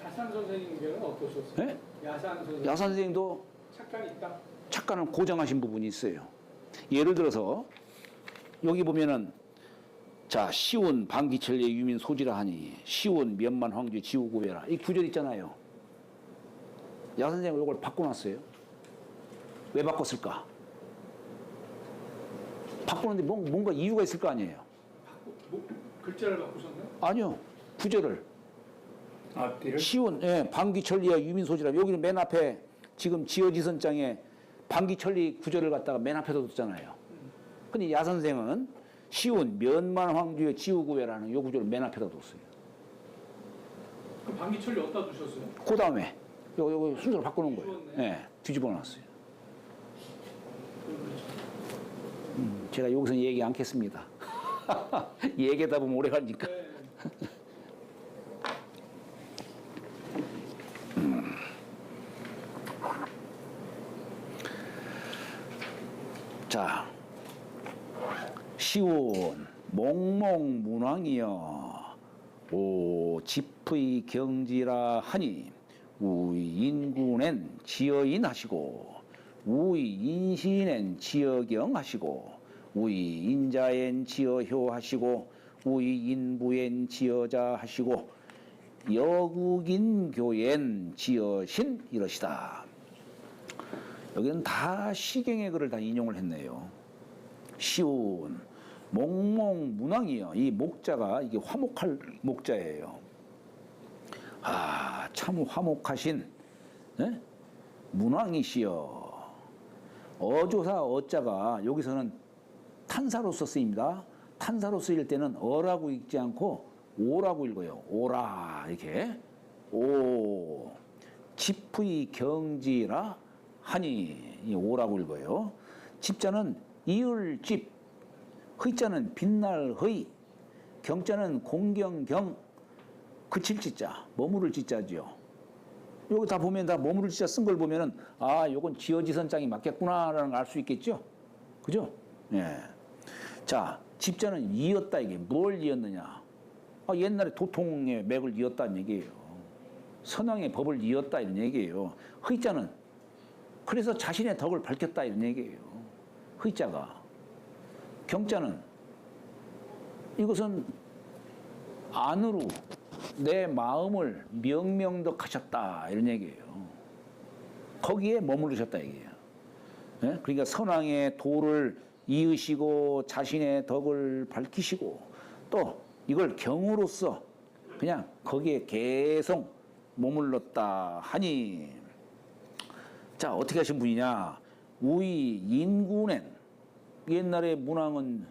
야산 선생님께는 어떠셨어요? 네? 야산 선생님. 야산 선생님도 착각이 있다. 착간을 고정하신 부분이 있어요. 예를 들어서 여기 보면은 자 시온 방기천리의 유민 소지라 하니 시온 면만 황주 지우고외라 이 구절 있잖아요. 야 선생님 이걸 바꿔놨어요. 왜 바꿨을까? 바꾸는데 뭔가 이유가 있을 거 아니에요. 글자를 바꾸셨나요? 아니요. 구절을 앞뒤를? 시온 방기천리와 유민 소지라 여기는 맨 앞에 지금 지어지선장에 방기천리 구절을 갖다가 맨 앞에다 뒀잖아요. 근데 야 선생은 시온 면만 황주의 지우고외라는 요 구절을 맨 앞에다 뒀어요. 그럼 방기철리 어디다 두셨어요? 그 다음에 요거 순서를 바꾸는 거예요. 네, 뒤집어 놨어요. 제가 여기서 얘기 않겠습니다. 얘기하다 보면 오래 가니까. 네. 자, 시온 몽몽문왕이여 오 집의 경지라 하니 우의 인군엔 지어인 하시고 우의 인신엔 지어경 하시고 우의 인자엔 지어효 하시고 우의 인부엔 지어자 하시고 여국인 교엔 지어신 이러시다. 여기는 다 시경의 글을 다 인용을 했네요. 시온 몽몽 문왕이요. 이 목자가 이게 화목할 목자예요. 아, 참 화목하신 네? 문왕이시여. 어조사 어자가 여기서는 탄사로서 쓰입니다. 탄사로 쓰일 때는 어라고 읽지 않고 오라고 읽어요. 오라 이렇게 오 집의 경지라 하니 이 오라고 읽어요. 집자는 이을 집, 흐자는 빛날 흐이, 경자는 공경경, 그칠 지자, 머무를 지자지요. 여기 다 보면 다 머무를 지자 쓴 걸 보면은 아, 요건 지어지선장이 맞겠구나라는 걸 알 수 있겠죠. 그죠? 예. 자, 집자는 이었다 이게 뭘 이었느냐? 아, 옛날에 도통의 맥을 이었다는 얘기예요. 선왕의 법을 이었다 이런 얘기예요. 흐자는 그래서 자신의 덕을 밝혔다 이런 얘기예요. 흐자가. 경자는 이것은 안으로 내 마음을 명명덕하셨다 이런 얘기예요. 거기에 머무르셨다 얘기예요. 예? 그러니까 선왕의 도를 이으시고 자신의 덕을 밝히시고 또 이걸 경으로서 그냥 거기에 계속 머물렀다 하니 자 어떻게 하신 분이냐. 우이 인구낸 옛날에 문왕은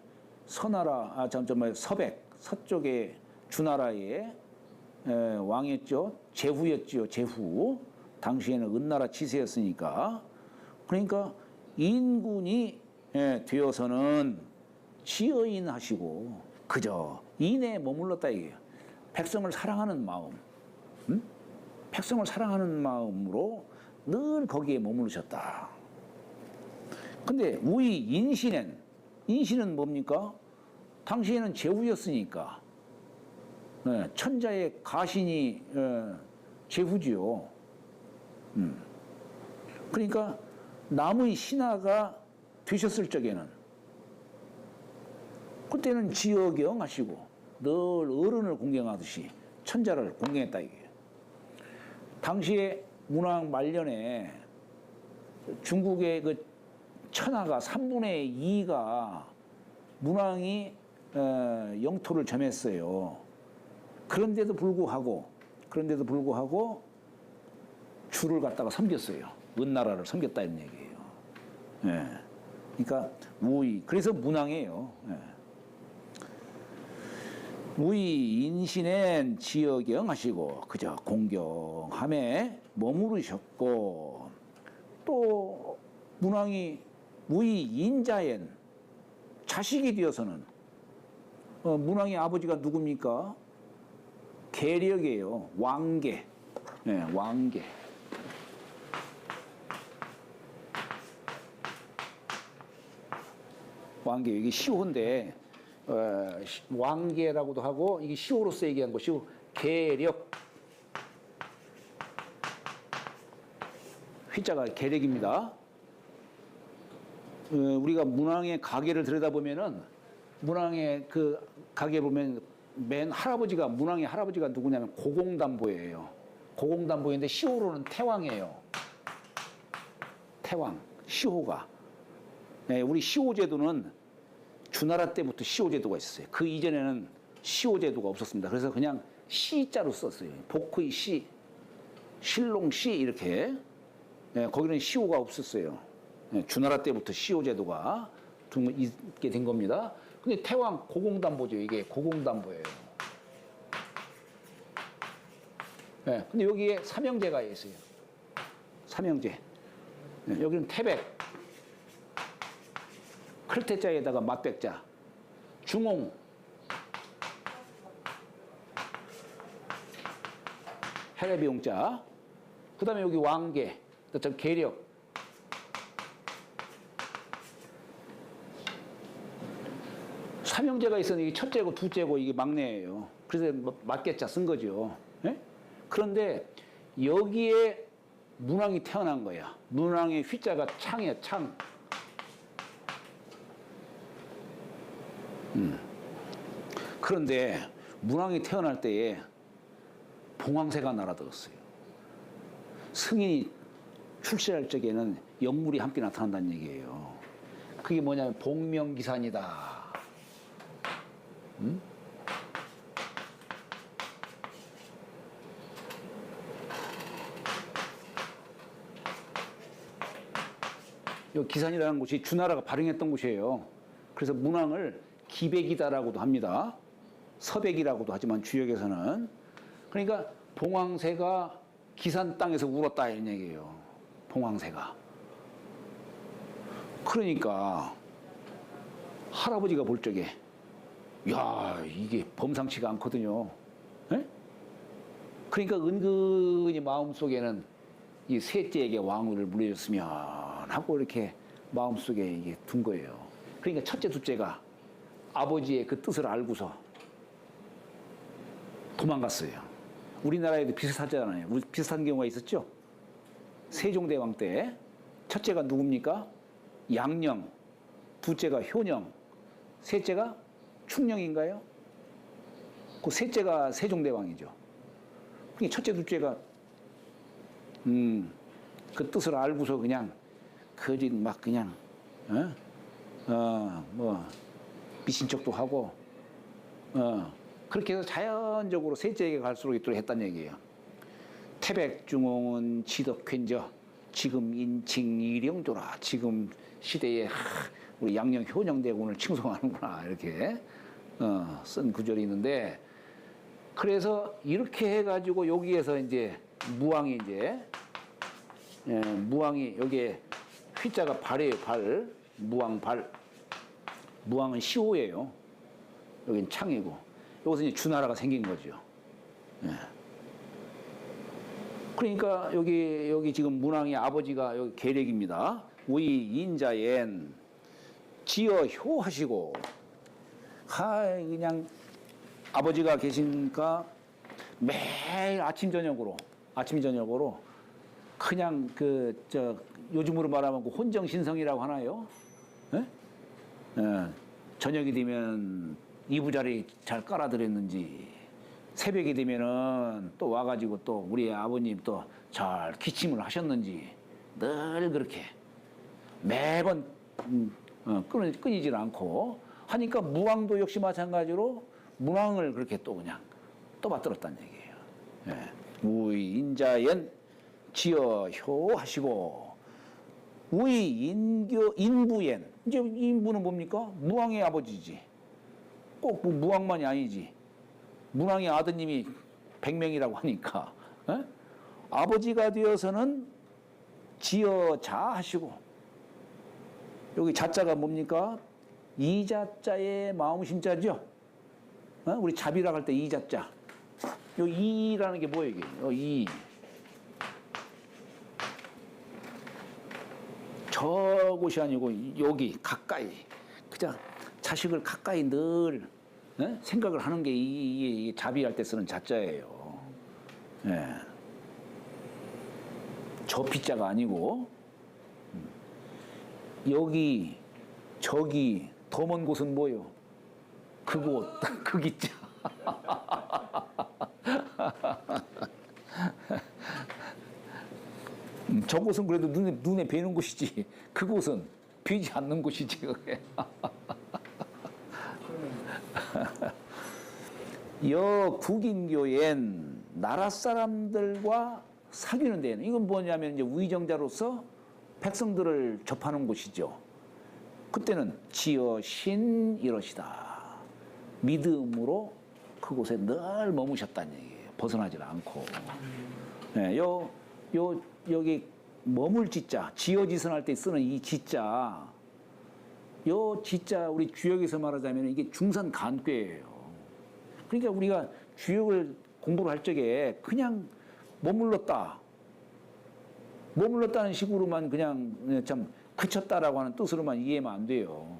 서나라 서백 서쪽의 주나라의 왕이었죠. 제후였죠. 제후. 당시에는 은나라 치세였으니까. 그러니까 인군이 되어서는 지어인 하시고 그저 인에 머물렀다 이게요. 백성을 사랑하는 마음, 백성을 사랑하는 마음으로 늘 거기에 머무르셨다. 근데 우이 인신엔 인신은 뭡니까? 당시에는 제후였으니까 천자의 가신이 제후지요. 그러니까 남의 신하가 되셨을 적에는 그때는 지어경 하시고 늘 어른을 공경하듯이 천자를 공경했다 이게. 당시에 문왕 말년에 중국의 그 천하가 3분의 2가 문왕이 영토를 점했어요. 그런데도 불구하고 주를 갖다가 섬겼어요. 은나라를 섬겼다 이런 얘기예요. 예. 그러니까 우의 그래서 문왕이에요. 예. 우의 인신엔 지어경 하시고 그저 공경함에 머무르셨고 또 문왕이 우의 인자엔 자식이 되어서는 문왕의 아버지가 누굽니까? 계력이에요. 왕계. 네, 왕계. 왕계 이게 시호인데 왕계라고도 하고 이게 시호로서 얘기한 것이고 계력. 휘자가 계력입니다. 우리가 문왕의 가계를 들여다보면은 문왕의 그 가계 보면 맨 할아버지가 문왕의 할아버지가 누구냐면 고공담보예요. 고공담보인데 시호로는 태왕이에요. 태왕 시호가. 네, 우리 시호제도는 주나라 때부터 시호제도가 있었어요. 그 이전에는 시호제도가 없었습니다. 그래서 그냥 시자로 썼어요. 복의 시, 신롱시 이렇게. 네, 거기는 시호가 없었어요. 네, 주나라 때부터 시호제도가 있게 된 겁니다. 근데 태왕 고공담보죠. 이게 고공담보예요. 네, 근데 여기에 삼형제가 있어요. 삼형제. 네, 여기는 태백. 클태자에다가 맞백자. 중홍. 해례비용자. 그 다음에 여기 왕계. 저 계력. 삼형제가 있었는데 이게 첫째고 둘째고 이게 막내예요. 그래서 맞개자 쓴 거죠. 네? 그런데 여기에 문왕이 태어난 거야. 문왕의 휘자가 창이야, 창. 그런데 문왕이 태어날 때에 봉황새가 날아들었어요. 승인이 출세할 적에는 영물이 함께 나타난다는 얘기예요. 그게 뭐냐면 복명기산이다. 음? 이 기산이라는 곳이 주나라가 발행했던 곳이에요. 그래서 문왕을 기백이다라고도 합니다. 서백이라고도 하지만 주역에서는. 그러니까 봉황새가 기산 땅에서 울었다 이런 얘기예요. 봉황새가. 그러니까 할아버지가 볼 적에 야 이게 범상치가 않거든요. 에? 그러니까 은근히 마음속에는 이 셋째에게 왕위를 물려줬으면 하고 이렇게 마음속에 이게 둔 거예요. 그러니까 첫째, 둘째가 아버지의 그 뜻을 알고서 도망갔어요. 우리나라에도 비슷하잖아요. 비슷한 경우가 있었죠. 세종대왕 때 첫째가 누굽니까? 양령, 둘째가 효령, 셋째가 충령인가요? 그 셋째가 세종대왕이죠. 그러니까 첫째, 둘째가 그 뜻을 알고서 그냥 거짓 막 그냥 뭐 미친 척도 하고 그렇게 해서 자연적으로 셋째에게 갈수록 있도록 했다는 얘기예요. 태백중홍은 지덕횡저 지금 인칭 이령조라. 지금 시대에 우리 양령 효령대군을 칭송하는구나 이렇게 쓴 구절이 있는데, 그래서 이렇게 해가지고 여기에서 이제 무왕이 이제 무왕이 여기에 휘자가 발이에요. 발. 무왕 발. 무왕은 시호예요. 여긴 창이고. 여기서 이제 주나라가 생긴 거죠. 예. 그러니까 여기 지금 문왕의 아버지가 여기 계력입니다. 우이 인자엔 지어 효하시고. 그냥 아버지가 계시니까 매일 아침 저녁으로 그냥 요즘으로 말하면 그 혼정신성이라고 하나요? 예? 저녁이 되면 이부자리 잘 깔아드렸는지, 새벽이 되면은 또 와가지고 또 우리 아버님 또 잘 기침을 하셨는지 늘 그렇게 매번 끊이질 않고 하니까 무왕도 역시 마찬가지로 문왕을 그렇게 또 그냥 또 받들었다는 얘기예요. 예. 우이 인자연 지어 효하시고 우이 인부엔, 이제 인부는 뭡니까? 무왕의 아버지지. 꼭 뭐 무왕만이 아니지. 문왕의 아드님이 100명이라고 하니까 아버지가 되어서는 지어 자하시고, 여기 자자가 뭡니까? 이자자의 마음심자죠. 우리 자비라고 할 때 이자자. 요 이라는 게 뭐예요? 이게? 이. 저곳이 아니고 여기 가까이. 그냥 자식을 가까이 늘 생각을 하는 게 이 자비할 때 쓰는 자자예요. 예. 저 피자가 아니고 여기 저기 더 먼 곳은 뭐요? 그곳 그 기자. 저곳은 그래도 눈에 뵈는 곳이지. 그곳은 뵈지 않는 곳이지. 그게. 여 국인교엔 나라 사람들과 사귀는 데는, 이건 뭐냐면 이제 위정자로서 백성들을 접하는 곳이죠. 그때는 지어 신 이러시다. 믿음으로 그곳에 늘 머무셨다는 얘기예요. 벗어나질 않고. 네, 여기 머물 지자, 지어지선 할 때 쓰는 이 지자, 요 지자 우리 주역에서 말하자면 이게 중산 간괴예요. 그러니까 우리가 주역을 공부를 할 적에 그냥 머물렀다는 식으로만 그냥 참 그쳤다라고 하는 뜻으로만 이해하면 안 돼요.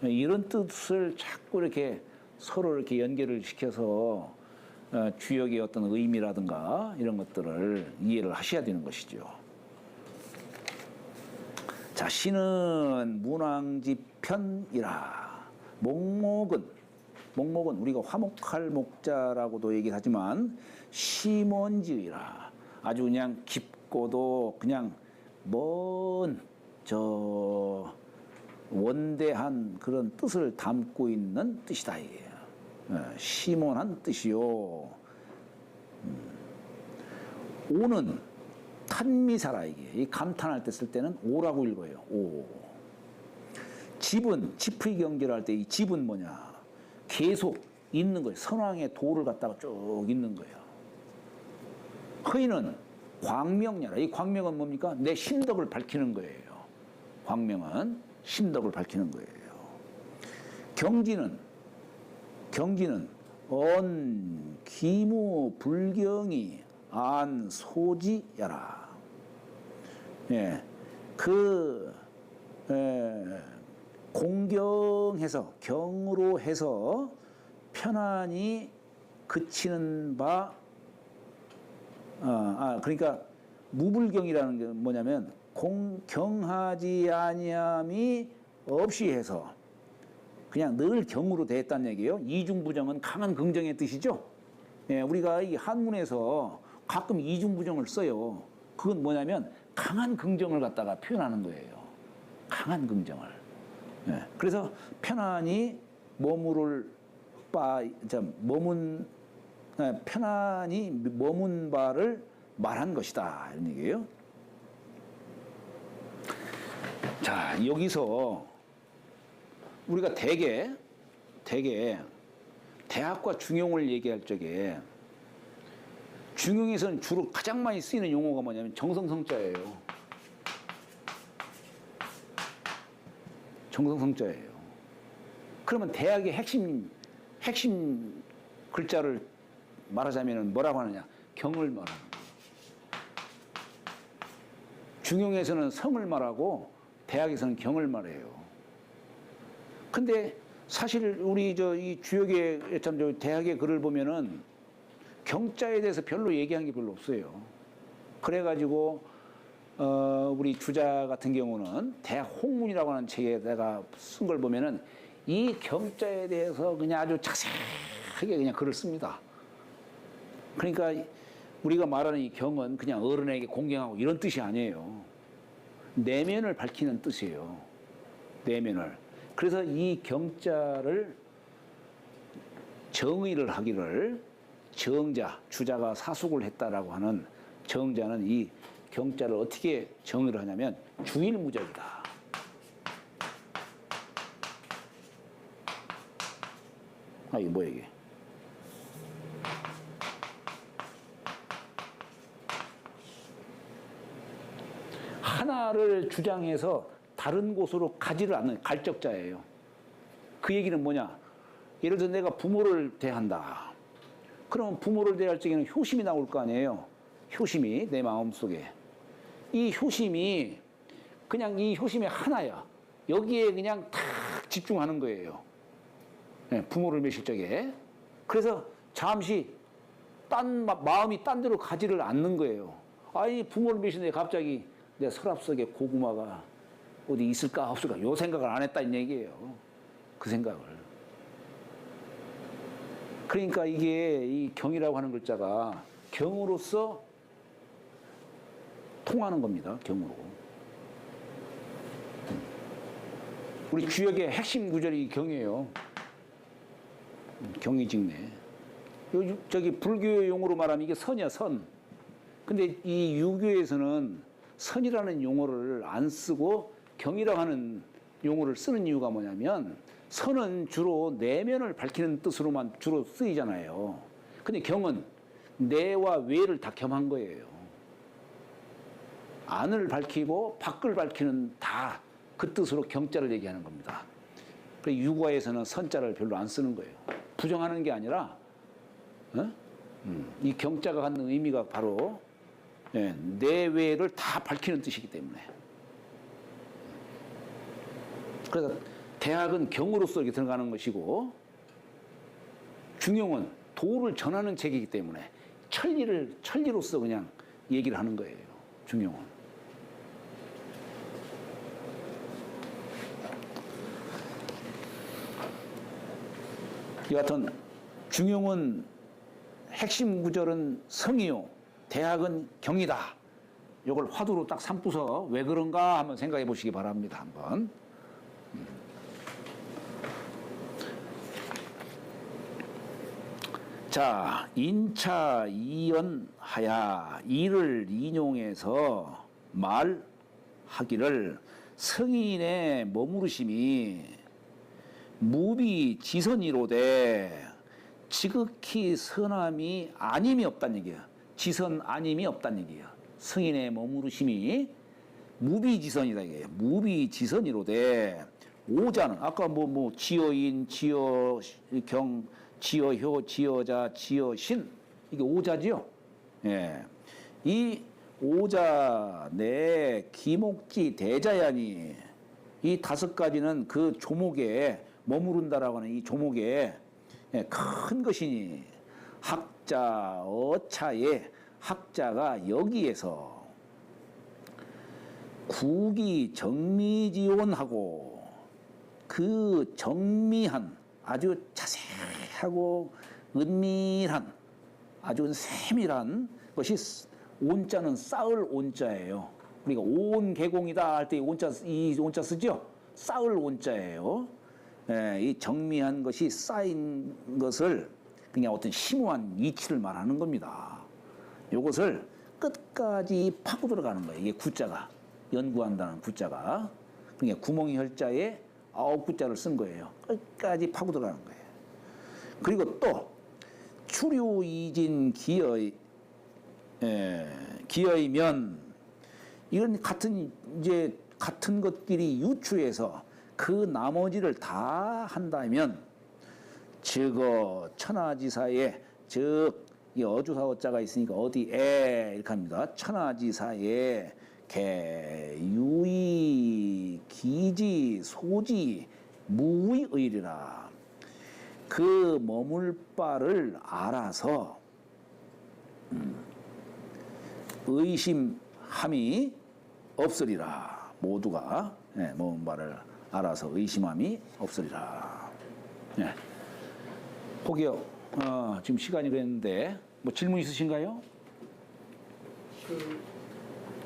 이런 뜻을 자꾸 이렇게 서로 이렇게 연결을 시켜서 주역의 어떤 의미라든가 이런 것들을 이해를 하셔야 되는 것이죠. 자, 신은 문왕지편이라. 목목은 목목은 우리가 화목할 목자라고도 얘기하지만 심원지의라. 아주 그냥 깊고도 그냥 먼 저 원대한 그런 뜻을 담고 있는 뜻이다 이게요. 심원한 뜻이요. 오는 탄미사라 이게. 이 감탄할 때 쓸 때는 오라고 읽어요. 오. 집은 집의 경제를 할 때 이 집은 뭐냐? 계속 있는 거예요. 선왕의 도를 갖다가 쭉 있는 거예요. 허인은 광명냐라. 이 광명은 뭡니까? 내 신덕을 밝히는 거예요. 광명은 신덕을 밝히는 거예요. 경지는 언 기무 불경이 안 소지야라. 예, 공경해서 경으로 해서 편안히 그치는 바. 그러니까 무불경이라는 게 뭐냐면 경하지 아니함이 없이 해서 그냥 늘 경으로 대했다는 얘기예요. 이중부정은 강한 긍정의 뜻이죠. 예, 우리가 이 한문에서 가끔 이중부정을 써요. 그건 뭐냐면 강한 긍정을 갖다가 표현하는 거예요. 강한 긍정을. 예, 그래서 편안히 편안히 머문 바를 말한 것이다 이런 얘기예요. 자, 여기서 우리가 대개 대학과 중용을 얘기할 적에 중용에서는 주로 가장 많이 쓰이는 용어가 뭐냐면 정성성자예요. 정성성자예요. 그러면 대학의 핵심 글자를 말하자면 뭐라고 하느냐? 경을 말하는 거예요. 중용에서는 성을 말하고 대학에서는 경을 말해요. 근데 사실 우리 이 주역의 참 대학의 글을 보면은 경자에 대해서 별로 얘기한 게 별로 없어요. 그래가지고 우리 주자 같은 경우는 대학 홍문이라고 하는 책에다가 쓴 걸 보면은 이 경자에 대해서 그냥 아주 자세하게 그냥 글을 씁니다. 그러니까 우리가 말하는 이 경은 그냥 어른에게 공경하고 이런 뜻이 아니에요. 내면을 밝히는 뜻이에요. 내면을. 그래서 이 경자를 정의를 하기를 정자, 주자가 사숙을 했다라고 하는 정자는 이 경자를 어떻게 정의를 하냐면 주일무적이다. 이게 뭐야 이게? 하나를 주장해서 다른 곳으로 가지를 않는 갈적자예요. 그 얘기는 뭐냐? 예를 들어 내가 부모를 대한다. 그러면 부모를 대할 적에는 효심이 나올 거 아니에요. 효심이 내 마음속에. 이 효심이 그냥 이 효심이 하나야. 여기에 그냥 탁 집중하는 거예요. 네, 부모를 매실 적에. 그래서 잠시 마음이 딴 데로 가지를 않는 거예요. 아니 부모를 매시는데 갑자기 내 서랍 속에 고구마가 어디 있을까 없을까 요 생각을 안 했다는 얘기예요. 그 생각을. 그러니까 이게 이 경이라고 하는 글자가 경으로서 통하는 겁니다. 경으로. 우리 주역의 핵심 구절이 경이에요. 경이 직내. 저기 불교의 용어로 말하면 이게 선이야, 선. 근데 이 유교에서는 선이라는 용어를 안 쓰고 경이라고 하는 용어를 쓰는 이유가 뭐냐면 선은 주로 내면을 밝히는 뜻으로만 주로 쓰이잖아요. 근데 경은 내와 외를 다 겸한 거예요. 안을 밝히고 밖을 밝히는 다 그 뜻으로 경자를 얘기하는 겁니다. 그래서 유과에서는 선자를 별로 안 쓰는 거예요. 부정하는 게 아니라 이 경자가 갖는 의미가 바로 내외를 다 밝히는 뜻이기 때문에. 그래서 대학은 경으로서 이렇게 들어가는 것이고 중용은 도를 전하는 책이기 때문에 천리로서 그냥 얘기를 하는 거예요. 중용은. 여하튼 중용은 핵심 구절은 성이요, 대학은 경이다. 이걸 화두로 딱 삼고서 왜 그런가 한번 생각해 보시기 바랍니다. 한번. 자, 인차 이연하야 이를 인용해서 말하기를 성인의 머무르심이 무비지선이로되 지극히 선함이 아님이 없다는 얘기야. 지선 아님이 없다는 얘기야. 성인의 머무르심이 무비지선이다 이게. 무비지선이로되 오자는 아까 뭐 지어인, 지어경, 지어효, 지어자, 지어신 이게 오자지요. 예. 이 오자 내 기목지 대자야니 이 다섯 가지는 그 조목에 머무른다라고 하는 이 조목에 큰 것이니 학자 어차에 학자가 여기에서 국이 정미지원하고 그 정미한 아주 자세하고 은밀한 아주 세밀한 것이 온자는 쌓을 온자예요. 우리가 온 개공이다 할 때 이 온자 쓰죠? 쌓을 온자예요. 예, 이 정미한 것이 쌓인 것을 그냥 어떤 심오한 이치를 말하는 겁니다. 이것을 끝까지 파고 들어가는 거예요. 이게 구자가 연구한다는 구자가 그러니까 구멍이 혈자에 9구자를 쓴 거예요. 끝까지 파고 들어가는 거예요. 그리고 또 추류이진 기여이면 이런 같은 것끼리 유추해서 그 나머지를 다 한다면 즉어 천하지사에 이 어주사어자가 있으니까 어디에 이렇게 합니다. 천하지사에 개 유의 기지 소지 무의의리라. 그 머물 바를 알아서 의심함이 없으리라. 모두가 머물 바를 알아서 의심함이 없으리라. 네. 혹여 지금 시간이 그랬는데 뭐 질문 있으신가요?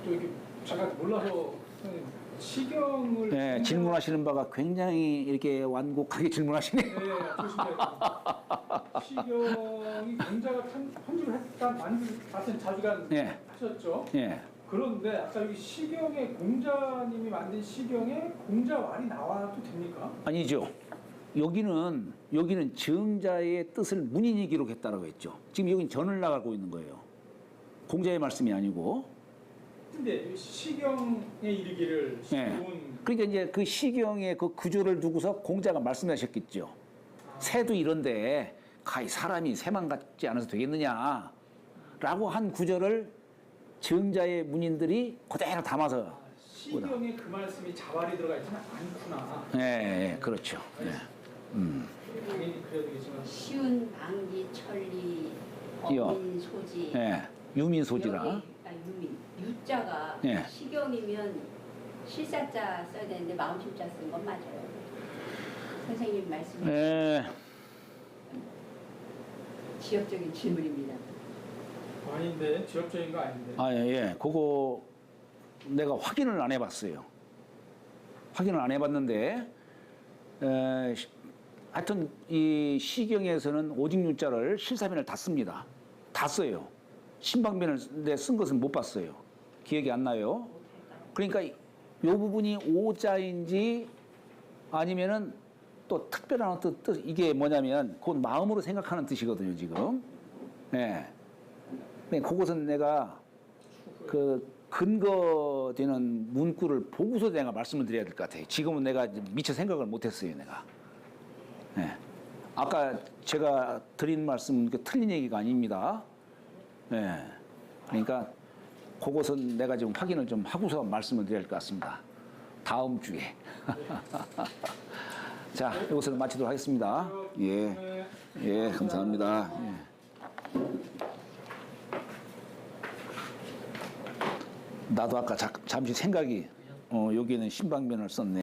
저기 제가 몰라서 시경을 네, 질문하시는 바가 굉장히 이렇게 완곡하게 질문하시네요. 네, 조심해야 시경이 공자가 편집을 했다 만든 자주간 네. 하셨죠. 예. 그런데 아까 여기 시경에 공자님이 만든 시경에 공자왈이 나와도 됩니까? 아니죠. 여기는 정자의 뜻을 문인이 기록했다라고 했죠. 지금 여기는 전을 나가고 있는 거예요. 공자의 말씀이 아니고. 근데 시경에 이르기를 시온 그러니까 이제 그 시경의 그 구조를 두고서 공자가 말씀하셨겠죠. 새도 이런데 가히 사람이 새만 같지 않아서 되겠느냐라고 한 구절을 정자의 문인들이 그대로 담아서. 시경에 그 말씀이 자발이 들어가 있지는 않구나. 네, 그렇죠. 네. 당연히 그래야 되겠지만 시운 방기 천리 이요. 어민 소지 네, 유민소지라. 여기, 유민 유자가 네. 시경이면 실사자 써야 되는데 마음심자 쓴 건 맞아요. 선생님 말씀. 네. 지역적인 질문입니다. 아닌데 지역적인 거 아닌데. 아, 예. 그거 내가 확인을 안 해봤어요. 확인을 안 해봤는데, 하여튼 이 시경에서는 오직유자를 실사변을 다 씁니다. 다 써요. 신방변을 쓴 것은 못 봤어요. 기억이 안 나요. 그러니까 이 부분이 오자인지 아니면은 또 특별한 어떤 뜻, 이게 뭐냐면 곧 마음으로 생각하는 뜻이거든요, 지금. 예. 그것은 내가 그 근거되는 문구를 보고서 내가 말씀을 드려야 될 것 같아요. 지금은 내가 미처 생각을 못했어요, 내가. 예. 아까 제가 드린 말씀 틀린 얘기가 아닙니다. 예. 그러니까 그것은 내가 지금 확인을 좀 하고서 말씀을 드려야 될 것 같습니다. 다음 주에. 자, 이것을 마치도록 하겠습니다. 예. 예, 감사합니다. 예. 나도 아까 잠시 생각이 여기는 신방변을 썼네.